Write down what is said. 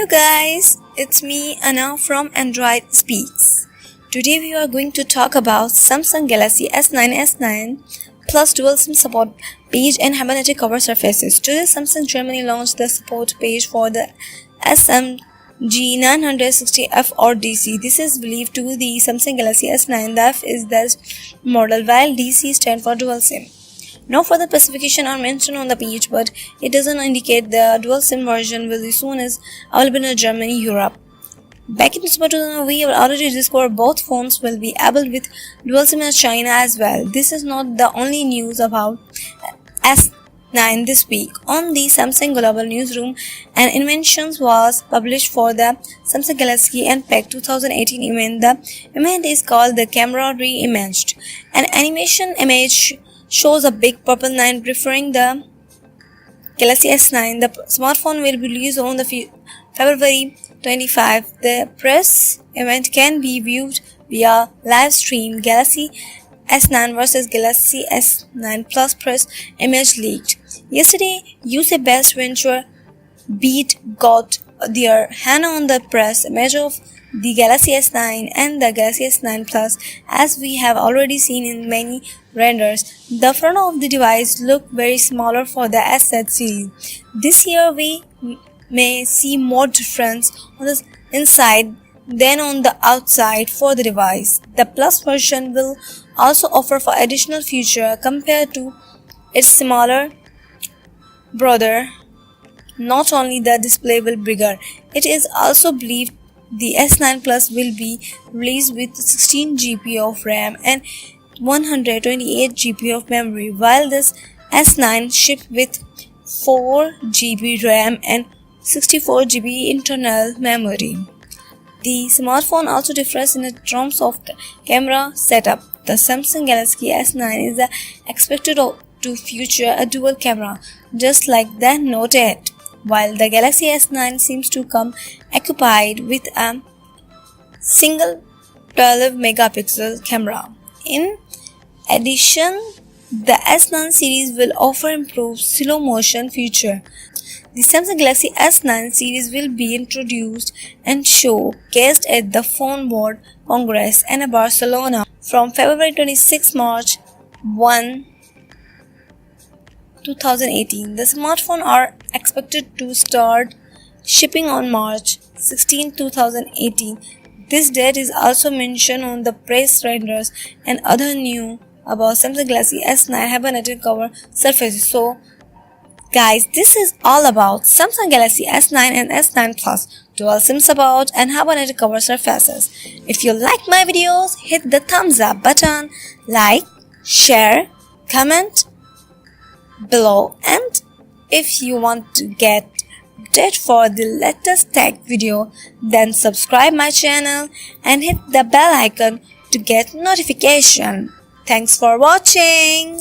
guys, it's me Anna from Android Speaks. Today we are going to talk about Samsung Galaxy S9 plus dual SIM support page and Hyperknit cover surfaces. Today Samsung Germany launched the support page for the SMG 960F or DC. This is believed to be the Samsung Galaxy S9. The F is the model while DC stands for dual SIM. No further specification are mentioned on the page, but it doesn't indicate the dual SIM version will be soon as available in Germany, Europe. Back in December 2000, we have already discovered both phones will be able with dual SIM in China as well. This is not the only news about S9 this week. On the Samsung Global Newsroom, an invention was published for the Samsung Galaxy Unpacked 2018 event. The event is called the Camera Reimaged. An animation image shows a big purple line referring the Galaxy S9. The smartphone will be released on the February 25. The press event can be viewed via live stream. Galaxy S9 versus Galaxy S9 Plus press image leaked. Yesterday, USA Best Venture Beat got their hand on the press image of the Galaxy S9 and the Galaxy S9 Plus, as we have already seen in many renders. The front of the device looked very smaller for the S7 series. This year we may see more difference on the inside than on the outside for the device. The Plus version will also offer for additional feature compared to its smaller brother. Not only the display will be bigger, it is also believed the S9 Plus will be released with 16 GB of RAM and 128 GB of memory, while this S9 shipped with 4 GB RAM and 64 GB internal memory. The smartphone also differs in terms of camera setup. The Samsung Galaxy S9 is expected to feature a dual camera, just like the Note 8. While the Galaxy S9 seems to come equipped with a single 12-megapixel camera. In addition, the S9 series will offer improved slow motion feature. The Samsung Galaxy S9 series will be introduced and showcased at the Phone World Congress in Barcelona from February 26 March 2018. The smartphones are expected to start shipping on March 16, 2018. This date is also mentioned on the press renders and other news about Samsung Galaxy S9 Hyperknit cover surfaces. So, guys, this is all about Samsung Galaxy S9 and S9 Plus, dual SIM support and Hyperknit cover surfaces. If you like my videos, hit the thumbs up button, like, share, comment below, and if you want to get updated for the latest tech video, then subscribe my channel and hit the bell icon to get notification. Thanks for watching.